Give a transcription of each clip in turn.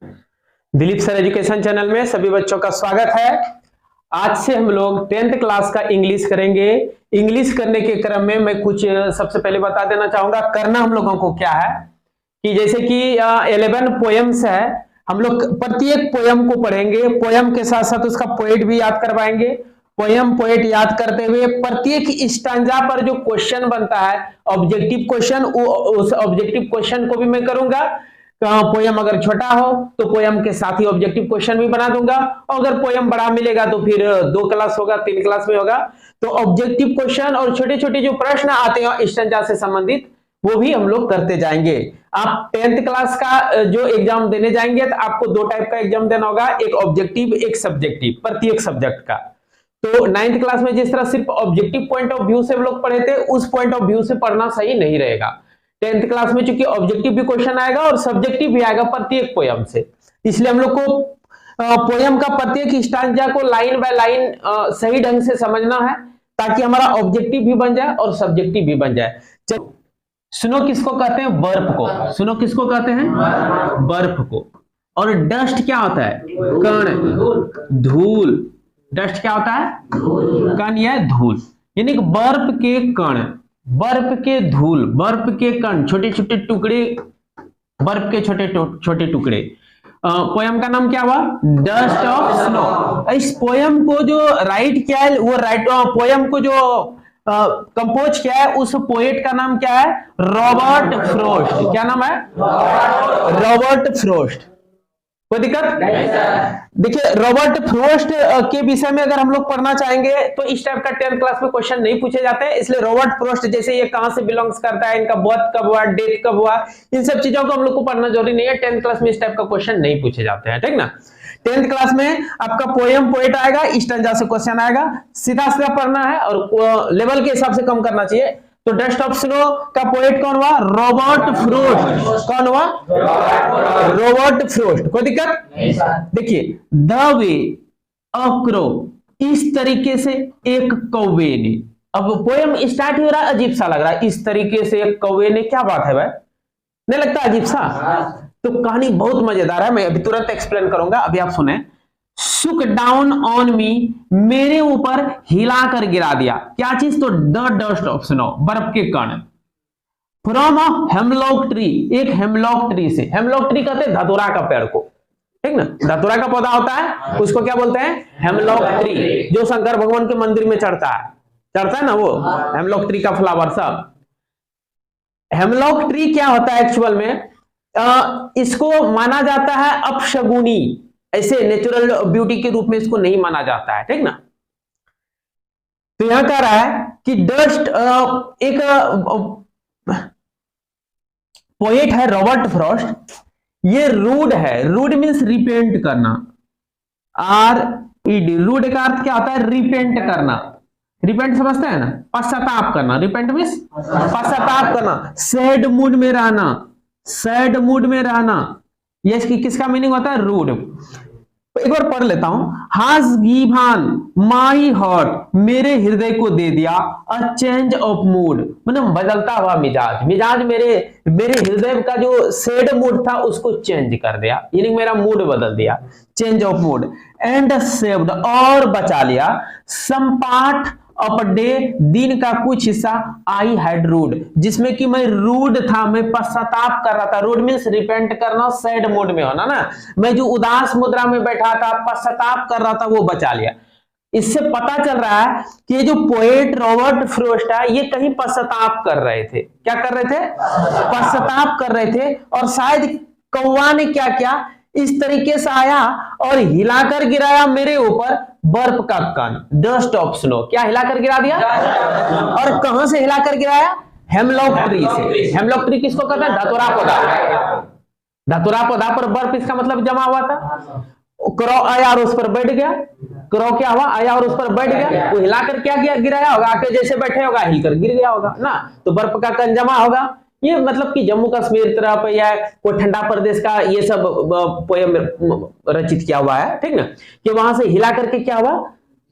Dilip sir education channel में सभी बच्चों का स्वागत है। आज से हम लोग 10th क्लास का इंग्लिश करेंगे। इंग्लिश करने के क्रम में मैं कुछ सबसे पहले बता देना चाहूंगा करना हम लोगों को क्या है कि जैसे कि 11 पोएम्स है, हम लोग प्रत्येक पोएम को पढ़ेंगे, पोएम के साथ साथ उसका पोएट भी याद करवाएंगे। पोएम पोएट याद करते हुए प्रत्येक स्टैंजा पर जो क्वेश्चन बनता है ऑब्जेक्टिव क्वेश्चन, उस ऑब्जेक्टिव क्वेश्चन को भी मैं करूंगा। पोयम अगर छोटा हो तो पोयम के साथ ही ऑब्जेक्टिव क्वेश्चन भी बना दूंगा, और अगर पोयम बड़ा मिलेगा तो फिर 2 क्लास होगा, 3 क्लास में होगा। तो ऑब्जेक्टिव क्वेश्चन और छोटे छोटे जो प्रश्न आते हैं स्टैंजा से संबंधित वो भी हम लोग करते जाएंगे। आप 10th क्लास का जो एग्जाम देने जाएंगे तो आपको 2 टाइप का एग्जाम देना होगा, एक ऑब्जेक्टिव एक सब्जेक्टिव, प्रत्येक सब्जेक्ट का। तो 9th क्लास में जिस तरह सिर्फ ऑब्जेक्टिव पॉइंट ऑफ व्यू से हम लोग पढ़े थे, उस पॉइंट ऑफ व्यू से पढ़ना सही नहीं रहेगा। 10th क्लास में चूंकि ऑब्जेक्टिव भी क्वेश्चन आएगा और सब्जेक्टिव भी आएगा प्रत्येक पोयम से, इसलिए हम लोग को पोयम का प्रत्येक स्टैंजा को लाइन बाय लाइन सही ढंग से समझना है, ताकि हमारा ऑब्जेक्टिव भी बन जाए और सब्जेक्टिव भी बन जाए। सुनो किसको कहते हैं? बर्फ को। सुनो किसको कहते हैं? बर्फ को। और डस्ट क्या होता है? कण, धूल। डस्ट क्या होता है? कण या धूल, यानी कि बर्फ के कण, बर्फ के धूल, बर्फ के कण, छोटे छोटे टुकड़े, बर्फ के छोटे छोटे टुकड़े। पोयम का नाम क्या हुआ? Dust of snow. इस पोयम को जो राइट किया है, वो पोयम को जो कंपोज किया है, उस पोएट का नाम क्या है? Robert frost. क्या नाम है? Robert frost. कोई दिक्कत? देखिए, रॉबर्ट फ्रोस्ट के विषय में अगर हम लोग पढ़ना चाहेंगे तो इस टाइप का 10th क्लास में क्वेश्चन नहीं पूछे जाते हैं, इसलिए रॉबर्ट फ्रोस्ट जैसे ये कहां से बिलोंग्स करता है, इनका बर्थ कब हुआ, डेथ कब हुआ, इन सब चीजों को हम लोग को पढ़ना जरूरी नहीं है। 10th क्लास में इस टाइप का क्वेश्चन नहीं पूछे जाते हैं, ठीक ना। 10th क्लास में आपका पोएम पोएट आएगा, स्टैंजा से क्वेश्चन आएगा, सीधा सीधा पढ़ना है और लेवल के हिसाब से कम करना चाहिए। तो डस्ट ऑफ स्नो का पोएट कौन हुआ? Robert frost. कौन हुआ? Robert frost. कोई दिक्कत? देखिए, द वे अ क्रो, इस तरीके से एक कौवे ने। अब पोएम स्टार्ट हो रहा है, अजीब सा लग रहा है, इस तरीके से एक कौवे ने। क्या बात है भाई, नहीं लगता अजीब सा? तो कहानी बहुत मजेदार है, मैं अभी तुरंत एक्सप्लेन करूंगा, अभी आप सुने। सुक डाउन ऑन मी, मेरे ऊपर हिलाकर गिरा दिया। क्या चीज? तो द डस्ट ऑफ स्नो, बर्फ के कण। फ्रॉम अ हेमलॉक ट्री, एक हेमलॉक ट्री से। हेमलॉक ट्री कहते हैं धतूरा का पेड़ को, ठीक ना। धतूरा का पौधा होता है, उसको क्या बोलते हैं? हेमलॉक ट्री, जो शंकर भगवान के मंदिर में चढ़ता है ना, वो हेमलॉक ट्री का फ्लावर सब। हेमलॉक ट्री क्या होता है एक्चुअल में? इसको माना जाता है अपशगुनी, ऐसे नेचुरल ब्यूटी के रूप में इसको नहीं माना जाता है, ठीक ना। तो यहां कह रहा है कि डस्ट, एक पोएट है रॉबर्ट फ्रॉस्ट, ये रूड है। रूड मींस रिपेंट करना, RED। रूड का अर्थ क्या होता है? रिपेंट करना। रिपेंट समझते हैं ना? पश्चाताप करना। रिपेंट मींस पश्चाताप करना, सैड मूड में रहना, सैड मूड में रहना। ये किसका मीनिंग होता है? रूड। एक बार पढ़ लेता हूं। हाज गिवन माई हार्ट, मेरे हृदय को दे दिया अ चेंज ऑफ मूड, मतलब बदलता हुआ मिजाज। मिजाज मेरे हृदय का जो सैड मूड था उसको चेंज कर दिया, यानी मेरा मूड बदल दिया, change of mood. And saved, और बचा लिया, सम पार्ट ऑफ डे, दिन का कुछ हिस्सा, आई हैड रूड, जिसमें कि मैं रूड था, मैं पश्चाताप कर रहा था। रूड मींस रिपेंट करना, सैड मूड में होना ना। मैं जो उदास मुद्रा में बैठा था, पश्चाताप कर रहा था, वो बचा लिया। इससे पता चल रहा है कि ये जो पोएट रॉबर्ट फ्रोस्ट है, ये कहीं पश्चाताप कर रहे थे। क्या कर रहे थे? पश्चाताप कर रहे थे। और शायद कौवा ने क्या किया, इस तरीके से आया और हिलाकर गिराया मेरे ऊपर बर्फ का कण, डस्ट ऑफ स्नो। क्या हिलाकर गिरा दिया? और कहां से हिलाकर गिराया? हेमलॉक ट्री से। हेमलॉक ट्री किसको कहते हैं? धतूरा पौधा। धतूरा पौधा पर बर्फ, इसका मतलब जमा हुआ था। क्रो आया और उस पर बैठ गया। क्रो क्या हुआ? आया और उस पर बैठ गया। वो हिलाकर क्या किया? गिराया होगा, आके जैसे बैठे होगा हिलकर गिर गया होगा ना, तो बर्फ का कण जमा होगा। ये मतलब कि जम्मू कश्मीर तरफ या कोई ठंडा प्रदेश का ये सब पोयम रचित किया हुआ है, ठीक ना, कि वहां से हिला करके क्या हुआ?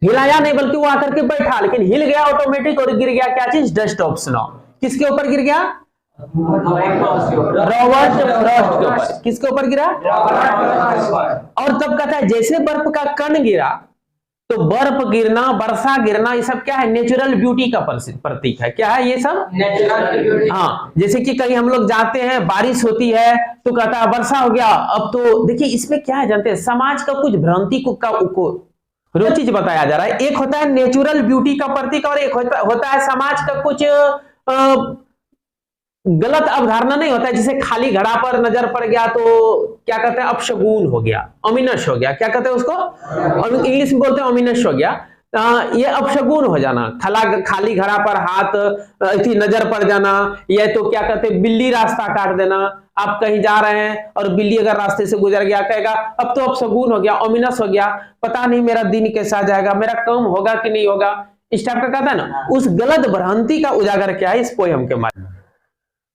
हिलाया नहीं बल्कि वो आकर के बैठा, लेकिन हिल गया ऑटोमेटिक और गिर गया क्या चीज? Dust of snow. किसके ऊपर गिर गया? रॉबर्ट फ्रॉस्ट के ऊपर। किसके ऊपर गिरा? और तब कहता है जैसे बर्फ का कण गिरा, तो बर्फ गिरना, वर्षा गिरना, ये सब क्या है? नेचुरल ब्यूटी का प्रतीक है। क्या है ये सब? नेचुरल। हाँ, जैसे कि कहीं हम लोग जाते हैं, बारिश होती है तो कहता है वर्षा हो गया। अब तो देखिए इसमें क्या है जानते हैं, समाज का कुछ भ्रांति को दो चीज बताया जा रहा है। एक होता है नेचुरल ब्यूटी का प्रतीक, और एक होता है समाज का कुछ गलत अवधारणा नहीं होता है। जिसे खाली घड़ा पर नजर पड़ गया तो क्या कहते हैं? अपशगुन हो गया, ओमिनस हो गया। क्या कहते हैं उसको? इंग्लिश में बोलते हैं ओमिनस हो गया। ये अपशगुन हो जाना, खाली घड़ा पर हाथ नजर पड़ जाना, ये तो क्या कहते हैं? बिल्ली रास्ता काट देना। आप कहीं जा रहे हैं और बिल्ली अगर रास्ते से गुजर गया, कहेगा अब तो अपशगुन हो गया, ओमिनस हो गया, पता नहीं मेरा दिन कैसा जाएगा, मेरा काम होगा कि नहीं होगा, इस टाइप का कहता है ना। उस गलत भ्रांति का उजागर क्या है इस पोयम के माध्यम।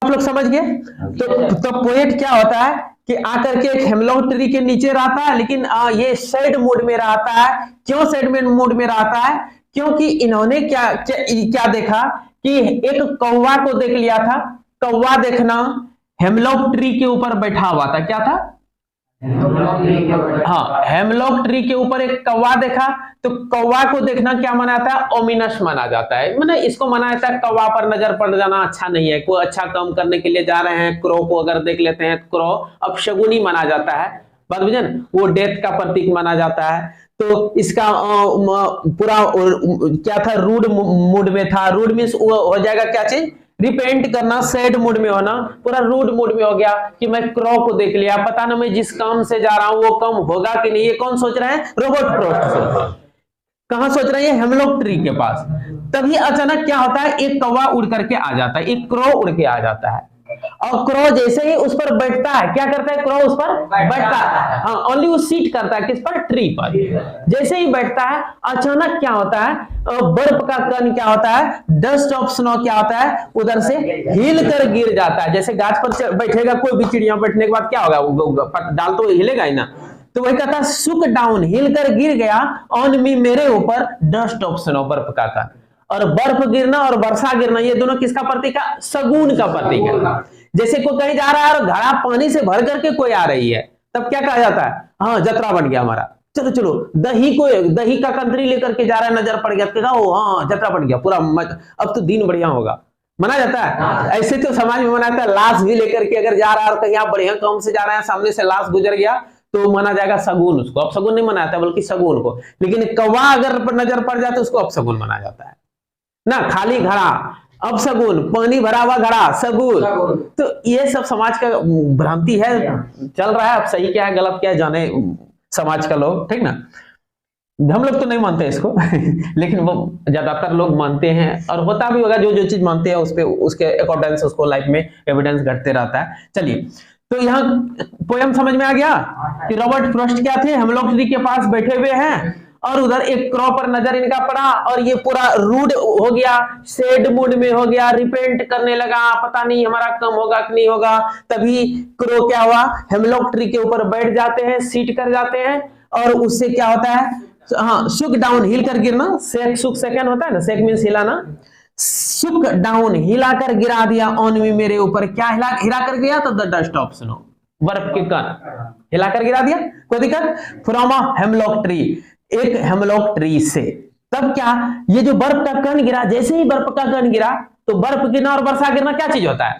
आप लोग समझ गए? तो पोएट क्या होता है कि आकर के एक हेमलॉक ट्री के नीचे रहता है, लेकिन ये सैड मूड में रहता है। क्यों सैड मूड में रहता है? क्योंकि इन्होंने क्या देखा कि एक कौवा को देख लिया था। कौवा देखना, हेमलॉक ट्री के ऊपर बैठा हुआ था। क्या था? हाँ, हेमलॉक ट्री के ऊपर एक कौवा देखा, तो कौवा को देखना क्या माना जाता है? ओमिनस माना जाता है। मैंने इसको माना जाता है कौवा पर नजर पड़ जाना अच्छा नहीं है। कोई अच्छा काम करने के लिए जा रहे हैं, क्रो को अगर देख लेते हैं, क्रो अपशगुनी माना जाता है। बात बुझे ना? वो डेथ का प्रतीक माना जाता है। तो इसका पूरा क्या था? रूड मूड में था। रूड मीन्स हो जाएगा क्या चीज? रिपेंट करना, सैड मूड में होना, पूरा रूड मूड में हो गया कि मैं क्रो को देख लिया, पता ना मैं जिस काम से जा रहा हूं वो काम होगा कि नहीं। ये कौन सोच रहा है? Robert Frost. कहां सोच रहे हैं? हेमलॉक ट्री के पास। तभी अचानक क्या होता है? एक कौवा उड़ करके आ जाता है, एक क्रो उड़ के आ जाता है, और क्रो जैसे ही उस पर बैठता है, क्या करता है? क्रो उस पर बैठता है। हाँ, ओनली वो सीट करता है किस पर? ट्री पर। जैसे ही बैठता है, अचानक क्या होता है? बर्फ का कण क्या होता है? डस्ट ऑफ स्नो क्या होता है? उधर से हिल कर गिर जाता है। जैसे गाछ पर बैठेगा कोई भी चिड़िया, बैठने के बाद क्या होगा? डाल तो हिलेगा ही ना। तो वही कहता है सुक डाउन, हिल कर गिर गया, ऑन मी, मेरे ऊपर, डस्ट ऑफ स्नो, बर्फ का कण। और बर्फ गिरना और वर्षा गिरना, ये दोनों किसका प्रतीक है? शगुन का प्रतीक है। जैसे कोई कहीं जा रहा है और घड़ा पानी से भर करके कोई आ रही है, तब क्या कहा जाता है? हाँ, जतरा बन गया हमारा, चलो चलो। दही का कंत्री लेकर के जा रहा है, नजर पड़ गया, हाँ जतरा बन गया पूरा, अब तो दिन बढ़िया होगा, मना जाता है। ऐसे तो समाज में मनाता है। लाश भी लेकर के अगर जा रहा है और कहीं आप बढ़िया काम से जा रहे हैं, सामने से लाश गुजर गया, तो माना जाएगा शगुन उसको। अब शगुन नहीं मनाता बल्कि शगुन को। लेकिन कौवा अगर नजर पड़ जाए तो उसको अपशगुन माना जाता है ना। खाली घड़ा अपशगुन, पानी भरा हुआ घड़ा शगुन। तो ये सब समाज का भ्रांति है, चल रहा है। अब सही क्या है गलत क्या है जाने समाज का लोग, ठीक ना। हम लोग तो नहीं मानते इसको लेकिन वो ज्यादातर लोग मानते हैं, और होता भी होगा। जो जो चीज मानते हैं उस पे उसके अकॉर्डिंग उसको लाइफ में एविडेंस घटते रहता है। चलिए, तो यहाँ पोयम समझ में आ गया कि रॉबर्ट फ्रॉस्ट क्या थे? हेमलॉक ट्री के पास बैठे हुए हैं और उधर एक क्रो पर नजर इनका पड़ा, और ये पूरा रूड हो गया, सैड मूड में हो गया, रिपेंट करने लगा, पता नहीं हमारा कम होगा कि नहीं होगा। तभी क्रो क्या हुआ? हेमलॉक ट्री के ऊपर बैठ जाते हैं, सीट कर जाते हैं, और उससे क्या होता है? हाँ, सुक डाउन, हिल कर गिरना। सेक, सुक सेकंड होता है ना, सेक मीन्स हिलाना। सुक डाउन, हिलाकर गिरा दिया, ऑन मी, मेरे ऊपर। क्या हिला कर गया? तो द डस्ट ऑफ स्नो, बर्फ के कण हिलाकर गिरा दिया। कोई दिक्कत? फ्रॉम अ हेमलॉक ट्री, एक हेमलॉक ट्री से। तब क्या? ये जो बर्फ का कण गिरा, जैसे ही बर्फ का कण गिरा, तो बर्फ गिरना और वर्षा गिरना क्या चीज होता है?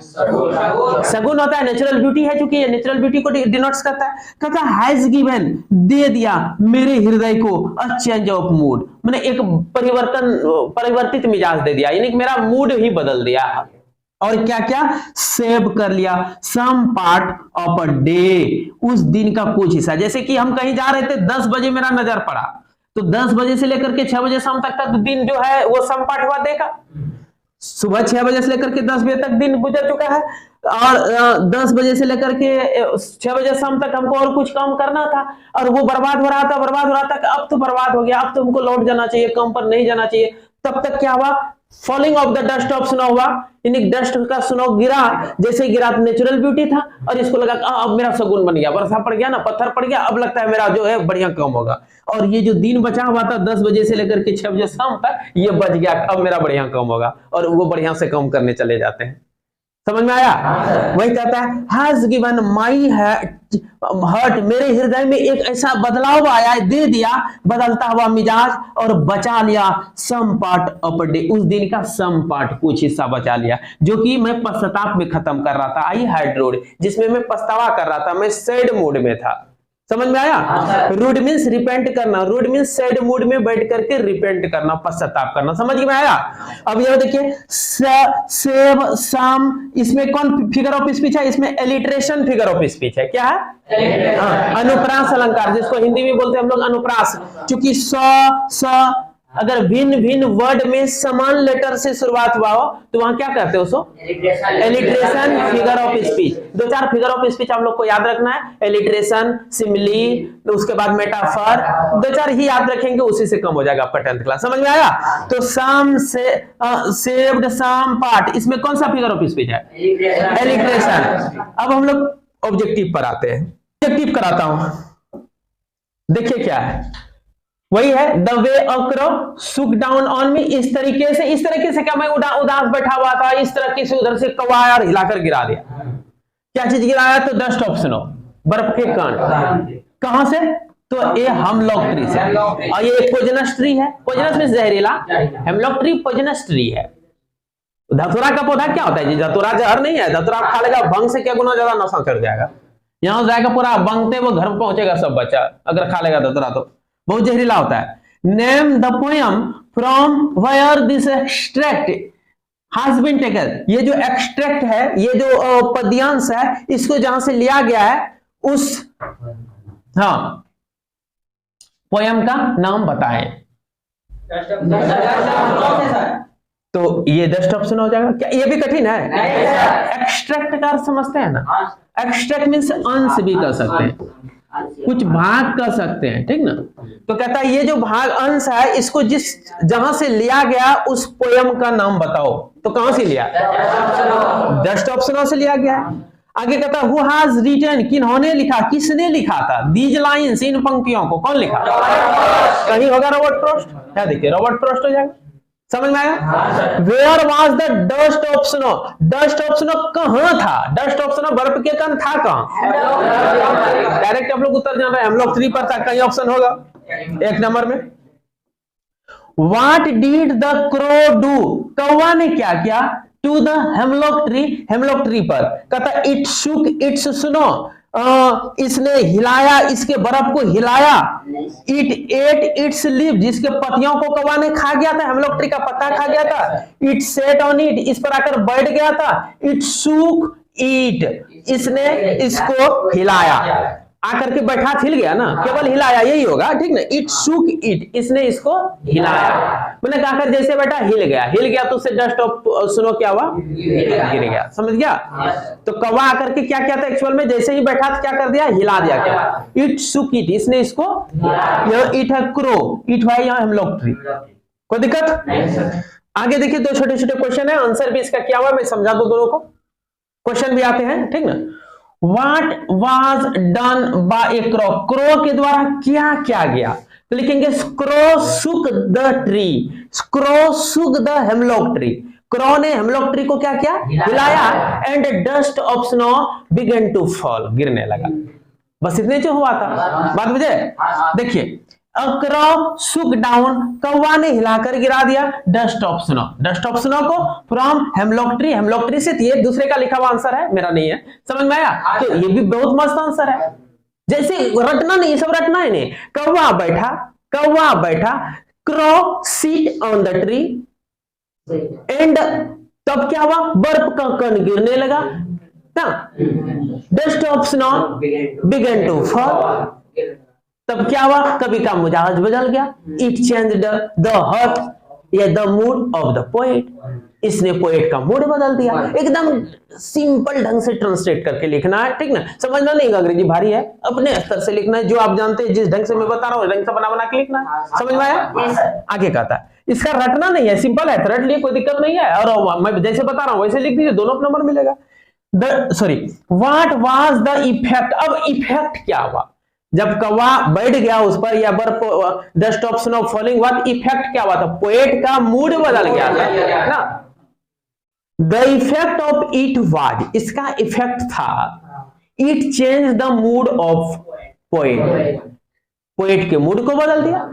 शगुन होता है, नेचुरल ब्यूटी है। चूंकि ये नेचुरल ब्यूटी को डिनोट्स करता है। कहता है हैज गिवन, दे दिया मेरे हृदय को अ चेंज ऑफ मूड, मैंने एक परिवर्तित मिजाज दे दिया, यानी कि मेरा मूड ही बदल दिया। और क्या क्या सेव कर लिया? Some part of a day, उस दिन का कुछ हिस्सा। जैसे कि हम कहीं जा रहे थे, 10 बजे मेरा नजर पड़ा, तो 10 बजे से लेकर के 6 बजे शाम तक दिन जो है वो सम पार्ट हुआ देखा। सुबह 6 बजे से लेकर के 10 बजे तक दिन गुजर चुका है, और 10 बजे से लेकर के 6 बजे शाम तक हमको और कुछ काम करना था, और वो बर्बाद हो रहा था। अब तो बर्बाद हो गया, अब तो हमको लौट जाना चाहिए, काम पर नहीं जाना चाहिए। तब तक क्या हुआ? Falling of the dust of snow हुआ, यानी डस्ट का स्नो गिरा। जैसे गिरा तो नेचुरल ब्यूटी था, और इसको लगा अब मेरा शगुन बन गया, वर्षा पड़ गया ना, पत्थर पड़ गया, अब लगता है मेरा जो है बढ़िया काम होगा। और ये जो दिन बचा हुआ था 10 बजे से लेकर के 6 बजे शाम तक, ये बच गया, अब मेरा बढ़िया काम होगा, और वो बढ़िया से काम करने चले जाते हैं। समझ में आया? वही कहता है हैज गिवन माई हर्ट, मेरे हृदय में एक ऐसा बदलाव आया, दे दिया बदलता हुआ मिजाज, और बचा लिया सम पार्ट ऑफ डे, उस दिन का सम पार्ट, कुछ हिस्सा बचा लिया, जो कि मैं पश्चाताप में खत्म कर रहा था। आई हैड रोड, जिसमें मैं पछतावा कर रहा था, मैं सैड मूड में था। समझ में आया? रूड मीन्स रिपेंट करना, रूड मीन्स सैड मूड में बैठ करके रिपेंट करना, पश्चाताप करना। समझ में आया? अब यह देखिए सेव सम, इसमें कौन फिगर ऑफ स्पीच है? इसमें एलिट्रेशन फिगर ऑफ स्पीच है। क्या है? अनुप्रास अलंकार, जिसको हिंदी में बोलते हैं हम लोग अनुप्रास। चूंकि स अगर भिन्न भिन्न वर्ड में समान लेटर से शुरुआत हुआ हो तो वहां क्या करते हो? Alliteration figure of speech. दो चार फिगर ऑफ स्पीच हम लोग को याद रखना है, एलिट्रेशन, सिमिली, तो उसके बाद मेटाफर, दो चार ही याद रखेंगे, उसी से कम हो जाएगा आपका 10th क्लास। समझ में आया? तो सम से सेव्ड सम पार्ट, इसमें कौन सा फिगर ऑफ स्पीच है? एलिट्रेशन। अब हम लोग ऑब्जेक्टिव पर आते हैं, ऑब्जेक्टिव कराता हूं। देखिए क्या है, वही है द वे अ क्रो सुक डाउन ऑन मी, इस तरीके से क्या मैं उदास बैठा हुआ था, इस तरह से उधर से कौवा और हिलाकर गिरा दिया। क्या चीज गिराया? तो डस्ट ऑफ स्नो, बर्फ के कण। कहां से? तो ये हेमलॉक ट्री से, और ये पॉइजनस ट्री है। पॉइजनस में जहरीला, हेमलॉक ट्री पॉइजनस ट्री है। धतूरा का पौधा क्या होता है जी? धतूरा जहर नहीं है, धतूरा आप खा लेगा, भंग से क्या गुना ज्यादा नशा चढ़ जाएगा, यहां जाएगा पूरा बंगते वो घर पहुंचेगा सब बच्चा, अगर खा लेगा धतूरा तो बहुत जहरीला होता है। Name the poem from where this extract has been taken, ये जो एक्सट्रैक्ट है, ये जो पद्यांश है, इसको जहां से लिया गया है उस पोएम का नाम बताएं। तो ये डस्ट ऑप्शन हो जाएगा। क्या ये भी कठिन है? एक्सट्रैक्ट का अर्थ समझते हैं ना? एक्सट्रैक्ट मीन्स अंश भी कर सकते हैं, कुछ भाग कर सकते हैं, ठीक ना? तो कहता है ये जो भाग अंश है, इसको जिस जहां से लिया गया उस पोयम का नाम बताओ। तो कहां से लिया? डस्ट ऑप्शनों से लिया गया। आगे कहता है हु हैज रिटन, किन्होंने लिखा, किसने लिखा था दीज लाइंस, इन पंक्तियों को कौन लिखा? कहीं होगा रॉबर्ट फ्रॉस्ट, क्या देखिए रॉबर्ट फ्रॉस्ट हो जाएगा। समझ में आया? Where was the dust of snow, dust of snow कहां था? डस्ट ऑफ स्नो बर्फ के कण था कहां? डायरेक्ट आप लोग उत्तर जान रहे हैं, हम लोग 3 पर था, कहीं ऑप्शन होगा 1 नंबर में। What did the crow do, कौवा ने क्या किया? To the hemlock tree, hemlock tree पर। कहता इट शुक इट्स स्नो, इसने हिलाया, इसके बर्फ को हिलाया। इट एट इट्स लीव, जिसके पत्तियों को कौवा ने खा गया था, हेमलॉक ट्री का पत्ता खा गया था। इट सेट ऑन इट, इस पर आकर बैठ गया था। इट शुक इट, इसने इसको हिलाया, आकर के बैठा हिल गया ना, केवल हिलाया यही होगा, ठीक ना? इट शुक इट, इसने इसको हिलाया, मैंने कहा जैसे बैठा हिल गया तो उससे डस्ट ऑफ स्नो क्या हुआ? गिर गया। समझ गया? तो कौवा आकर के क्या किया था एक्चुअल में? जैसे ही बैठा था क्या कर दिया? हिला दिया। क्या? इट शुक इट, इसने इसको, यह इट है क्रो, इट है यहाँ हेमलॉक ट्री। कोई दिक्कत? आगे देखिए 2 छोटे छोटे क्वेश्चन है, आंसर भी इसका क्या हुआ मैं समझा दो दोनों को, क्वेश्चन भी आते हैं, ठीक ना? What was done by a crow, crow के द्वारा क्या किया गया? तो लिखेंगे crow shook the tree, crow shook the hemlock tree, crow ने हेमलॉक ट्री को क्या किया? हिलाया। And dust of snow began to fall, गिरने लगा। बस इतने जो हुआ था, बात बुझे? देखिए अ क्रो सुक डाउन, कौवा ने हिलाकर गिरा दिया dust of snow, dust of snow को from hemlock tree, hemlock tree से थी, दूसरे का लिखा हुआ आंसर है, मेरा नहीं है। समझ में आया? तो ये भी बहुत मस्त आंसर है, जैसे रटना नहीं, सब रटना है नहीं। कौवा बैठा, crow sit on the tree, and तब क्या हुआ? बर्फ का कण गिरने लगा ना, dust of snow began to fall. तब क्या हुआ? कवि का मिजाज बदल गया। इट चेंज द हार्ट या the mood of the poet, इसने पोएट का मूड बदल दिया। एकदम सिंपल ढंग से ट्रांसलेट करके लिखना है, ठीक ना? समझना नहीं, अंग्रेजी भारी है, अपने स्तर से लिखना है, जो आप जानते हैं जिस ढंग से मैं बता रहा हूं ढंग से बना के लिखना है। समझ में आया? आगे कहता है इसका रटना नहीं है, सिंपल है, रट लिए कोई दिक्कत नहीं है, और मैं जैसे बता रहा हूं वैसे लिख दीजिए, दोनों नंबर मिलेगा। व्हाट वाज द इफेक्ट, अब इफेक्ट क्या हुआ जब कौवा बैठ गया उस पर, या बर्फ डस्ट ऑफ स्नो फॉलिंग हुआ? इफेक्ट क्या हुआ था? पोएट का मूड बदल गया था ना। The effect of it was, इसका इफेक्ट था, it change the mood of poet, poet के मूड को बदल दिया।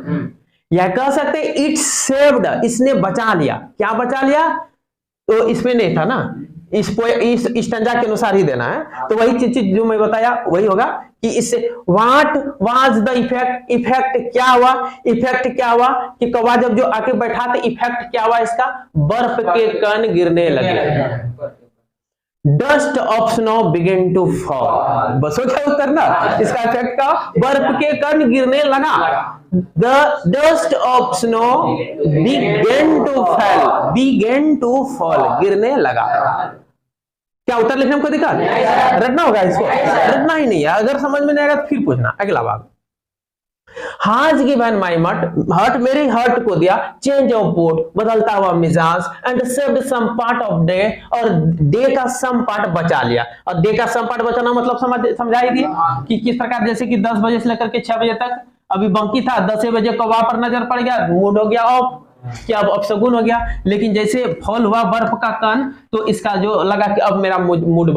या कह सकते इट सेव्ड, इसने बचा लिया। क्या बचा लिया? तो इसमें नहीं था ना, इस स्टैंजा के अनुसार ही देना है, तो वही चीज जो मैं बताया वही होगा कि इससे what was the effect, effect क्या हुआ, इफेक्ट क्या हुआ कि कौवा जब जो आके बैठा तो इफेक्ट क्या हुआ इसका, बर्फ के कण गिरने लगे। Dust of snow begin to fall, बस हो क्या उत्तर ना, इसका इफेक्ट का बर्फ के कण गिरने लगा। The dust of snow begin to fall, begin to fall, गिरने लगा। क्या उत्तर लिखने में कोई दिक्कत? रटना होगा इसको, रटना ही नहीं है, अगर समझ में नहीं आएगा तो फिर पूछना। अगला भाग, हाज गिवन माई हर्ट, मेरे हर्ट को दिया, चेंज ऑफ मूड, बदलता हुआ मिजाज, and saved some part of day, और डे का सम पार्ट बचा लिया। और डे का सम पार्ट बचाना मतलब समझाई दिए कि किस प्रकार, जैसे कि 10 बजे से लेकर के 6 बजे तक अभी बाकी था, 10 बजे कौवा पर नजर पड़ गया, मूड हो गया ऑफ, क्या अब सगुन हो गया। लेकिन जैसे फॉल हुआ बर्फ का कण, तो इसका जो लगा कि अब मेरा मूड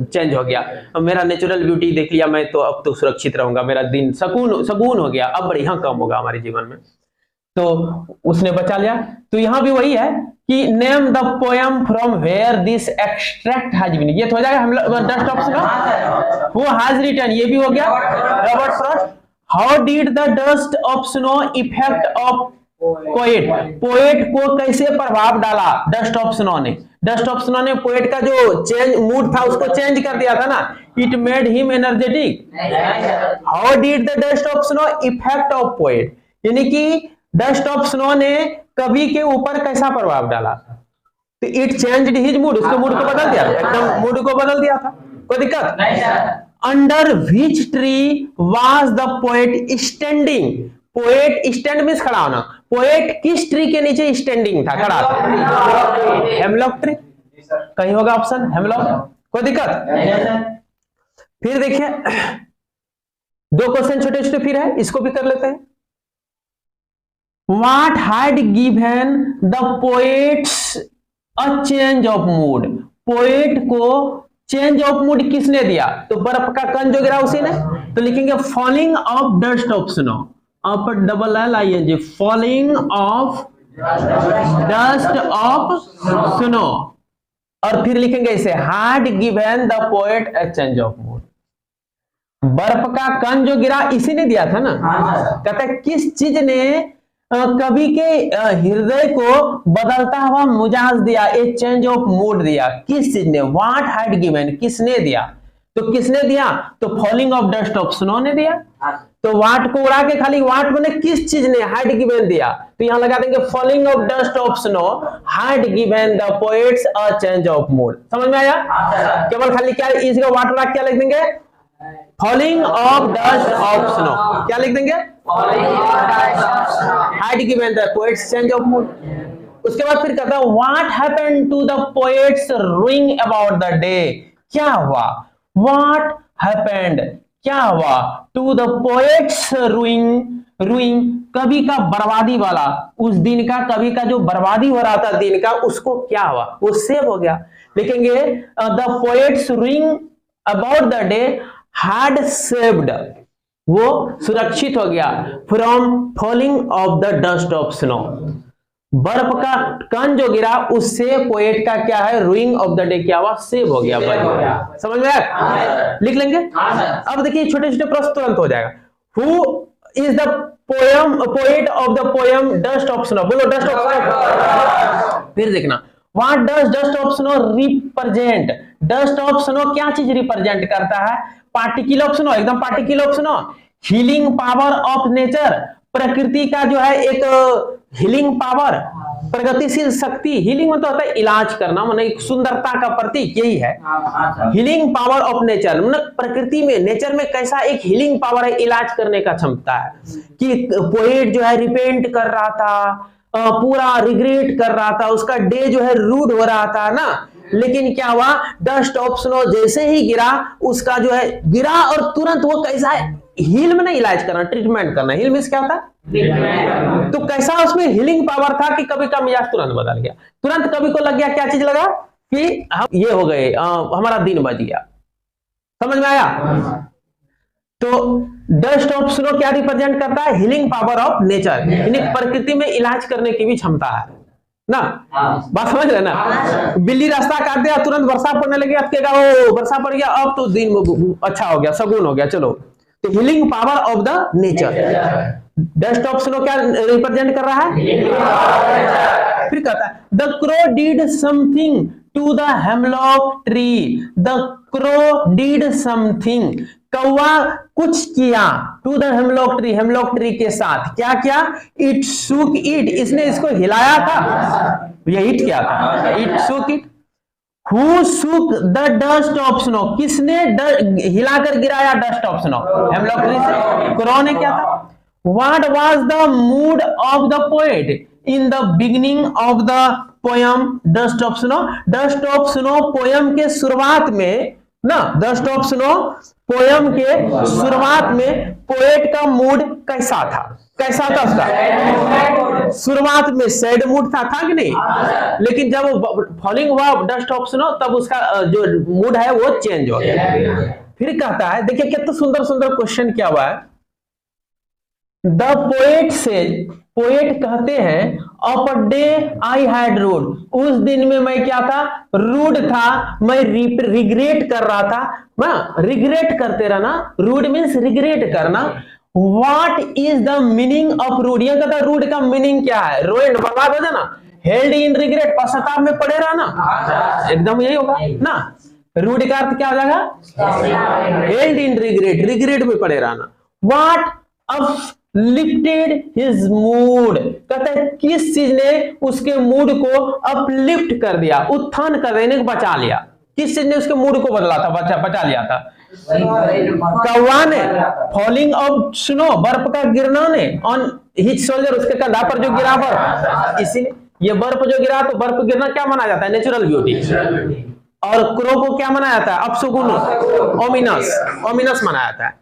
चेंज हो गया, अब मेरा नेचुरल ब्यूटी देख लिया मैं, तो अब तो सुरक्षित रहूंगा, मेरा दिन सगुन हो गया, अब बढ़िया काम होगा हमारे जीवन में, तो उसने बचा लिया। तो यहां भी वही है कि name the poem from where this extract has been, ये तो हो जाएगा हम डस्ट ऑफ स्नो, वो हैज रिटन, ये भी हो गया Robert Frost. How did the dust of snow effect of poet, poet को कैसे प्रभाव डाला डस्ट ऑफ स्नो ने, डस्ट ऑफ स्नो ने पोएट का जो चेंज मूड था उसको चेंज कर दिया था ना, it made him energetic. How did the dust of snow effect of poet, यानी कि डस्ट ऑफ स्नो ने कवि के ऊपर कैसा प्रभाव डाला, तो इट चेंज्ड हिज मूड, उसके मूड को बदल दिया, एकदम मूड को बदल दिया था, कोई दिक्कत नहीं। Under which tree was the poet standing, poet stand means खड़ा होना, पोएट किस ट्री के नीचे स्टैंडिंग था, खड़ा था? हेमलॉक ट्री, कहीं होगा ऑप्शन हेमलॉक, कोई दिक्कत? फिर देखिए 2 क्वेश्चन छोटे छोटे फिर है, इसको भी कर लेते हैं। What had given the poets a change of mood, poet को चेंज ऑफ मूड किसने दिया, तो बर्फ का कण जो गिरा उसी ने, तो लिखेंगे falling of dust of snow, अप double L I N G, falling of dust of snow, और फिर लिखेंगे इसे had given the poet a change of mood, बर्फ का कण जो गिरा इसी ने दिया था ना। कहते हैं किस चीज ने कवि के हृदय को बदलता हुआ मिजाज दिया, एक चेंज ऑफ मूड दिया, किस चीज ने, व्हाट हैड गिवन, किसने दिया, तो किसने दिया, तो falling of dust of snow ने दिया। तो वाट को उड़ा के खाली वाट बने किस चीज ने, हैड गिवन दिया, तो यहां लगा देंगे falling of dust of snow had given the poets a change of mood. समझ में आया? केवल खाली क्या इसका वाट उड़ा क्या लिख देंगे, falling of dust of snow, क्या लिख देंगे, had given the poets change of mood। उसके बाद फिर कहता है what happened to the poets ruing about the day, क्या हुआ, what happened, क्या हुआ, to the poets ruing, कवि का बर्बादी वाला, उस दिन का कवि का जो बर्बादी हो रहा था दिन का, उसको क्या हुआ, वो सेव हो गया। लिखेंगे the poets ruing about the day had saved, वो सुरक्षित हो गया, from falling of the dust of snow, बर्फ का कण जो गिरा उससे पोएट का क्या है, रूइंग ऑफ द डे क्या हुआ, सेव हो गया, बच गया। समझ में आया? लिख लेंगे। अब देखिए छोटे छोटे प्रश्न तुरंत हो जाएगा। Who is the poet of the poem dust of snow, बोलो डस्ट ऑफ स्नो। फिर देखना what does dust of snow represent, dust of snow क्या चीज रिप्रेजेंट करता है, पार्टिकल ऑफ स्नो, एकदम particle of snow, healing power of nature, प्रकृति का जो है एक हीलिंग पावर, प्रगतिशील शक्ति, हीलिंग मतलब होता है इलाज करना, मतलब एक सुंदरता का प्रतीक यही है, हीलिंग पावर ऑफ नेचर, मतलब प्रकृति में नेचर में कैसा एक हीलिंग पावर है, इलाज करने का क्षमता है, कि पोएट जो है रिपेंट कर रहा था, पूरा रिग्रेट कर रहा था, उसका डे जो है रूड हो रहा था ना, लेकिन क्या हुआ, डस्ट ऑफ स्नो जैसे ही गिरा, उसका जो है गिरा और तुरंत वो कैसा है, हील में नहीं इलाज करना, ट्रीटमेंट करना। हील मींस क्या होता है? तो कैसा उसमें हीलिंग पावर था कि कभी का मिजाज तुरंत बदल गया। तुरंत कभी को लग गया क्या चीज लगा कि हम ये हो गए, हमारा दिन बच गया। समझ में आया? तो डस्ट ऑफ स्नो क्या रिप्रेजेंट करता है? हीलिंग पावर ऑफ नेचर, यानी प्रकृति में इलाज करने की भी क्षमता है ना। बात समझ रहे ना? बिल्ली रास्ता काट दिया, तुरंत वर्षा पड़ने लगी, अब कहेगा ओ वर्षा पड़ गया, अब तो दिन अच्छा हो गया, सगुन हो गया। चलो, तो healing power of the nature. Dust of snow क्या रिप्रेजेंट कर रहा है? फिर कहता है the crow did something to the hemlock tree. The crow did something, कौवा कुछ किया, to the hemlock tree, hemlock tree के साथ क्या किया? इट शुक इट, इसने इसको हिलाया था, ये हिट किया था, it shook it. Who shook the dust of snow, किसने हिलाकर गिराया dust of snow? Hemlock tree से। क्रो ने क्या था? What was the mood of the poet in the beginning of the poem Dust of Snow? Dust of Snow poem के शुरुआत में ना, Dust of Snow पोयम के शुरुआत में पोएट का मूड कैसा था? कैसा था उसका? शुरुआत में सैड मूड था कि नहीं? लेकिन जब वो फॉलिंग हुआ डस्ट ऑफ स्नो, तब उसका जो मूड है वो चेंज हो गया। फिर कहता है, देखिए कितना सुंदर सुंदर क्वेश्चन क्या हुआ है। द पोएट से, पोएट कहते हैं of a day I had rued, उस दिन में मैं क्या था? रूड था, मैं रिग्रेट कर रहा था। मैं रिग्रेट करते रहना, रूड मीन्स रिग्रेट करना। What is the meaning of rued? ये कहता है रूड का मीनिंग क्या है? रोएंड, बर्बाद हो जाना, हेल्ड इन रिग्रेट, पश्चाताप में पड़े रहना, एकदम यही होगा ना। रूड का अर्थ क्या हो जाएगा? हेल्ड इन रिग्रेट, रिग्रेट में पड़े रहना। What of lifted his mood, कहते हैं किस चीज ने उसके मूड को अपलिफ्ट कर दिया, उत्थान कर देने को बचा लिया। किस चीज ने उसके मूड को बदला था, बचा लिया था? कौवा ने। फॉलिंग ऑफ स्नो, बर्फ का गिरना ने। ऑन हिज शोल्डर, उसके कंधा पर जो गिरा बर्फ, इसीलिए ये बर्फ जो गिरा, तो बर्फ गिरना क्या माना जाता है? Natural beauty. और क्रो को क्या माना जाता है? अपशगुन, ओमिनस, ओमिनस माना जाता है।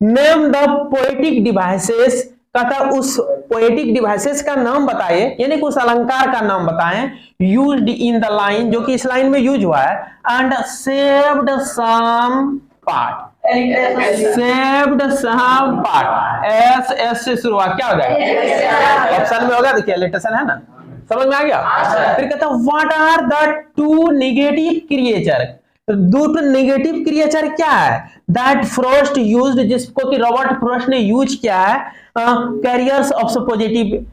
नेम द पोएटिक डिवाइसेस, कहता उस पोएटिक डिवाइसेस का नाम बताइए, यानी कि उस अलंकार का नाम बताएं, यूज्ड इन द लाइन, जो कि इस लाइन में यूज हुआ है, and saved some part, saved some part. S से शुरू हुआ, क्या हो जाएगा? ऑप्शन में होगा, देखिए एलिटेशन है ना, समझ में आ गया? फिर कहता what are the two negative creature, दो नेगेटिव क्रिएचर क्या है? दैट फ्रॉस्ट यूज्ड, जिसको कि रॉबर्ट फ्रॉस्ट ने यूज किया है, carriers of positive,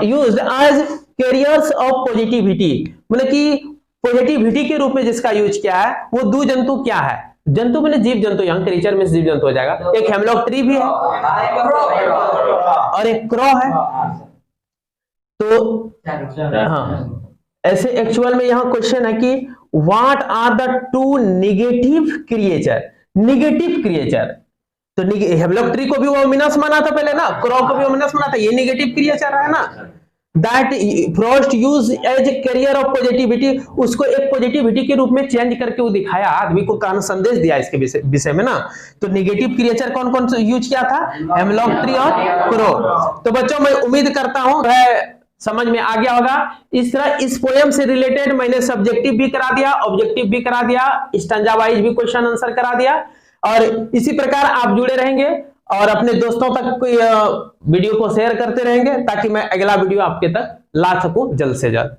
used as carriers of positivity, मतलब कि पॉजिटिविटी के रूप में जिसका यूज किया है, वो दो जंतु क्या है? जंतु मैंने जीव जंतु, यहाँ क्रिएचर में जीव जंतु हो जाएगा। एक हेमलॉक ट्री भी है और एक क्रो है। तो हाँ, ऐसे एक्चुअल में यहाँ क्वेश्चन है कि what are the two negative creature, negative creature. तो हेमलॉक ट्री को भी वो ओमिनस माना था पहले ना, क्रो को भी ओमिनस माना था, ये नेगेटिव क्रिएचर है ना। That Frost use as carrier of positivity, उसको एक पॉजिटिविटी के रूप में चेंज करके वो दिखाया, आदमी को कान संदेश दिया इसके विषय में ना। तो नेगेटिव क्रिएचर कौन कौन से यूज किया था? हेमलॉक ट्री और क्रो। तो बच्चों मैं उम्मीद करता हूं समझ में आ गया होगा। इस तरह इस पोएम से रिलेटेड मैंने सब्जेक्टिव भी करा दिया, ऑब्जेक्टिव भी करा दिया, स्टैंजा वाइज भी क्वेश्चन आंसर करा दिया, और इसी प्रकार आप जुड़े रहेंगे और अपने दोस्तों तक कोई वीडियो को शेयर करते रहेंगे, ताकि मैं अगला वीडियो आपके तक ला सकूं जल्द से जल्द।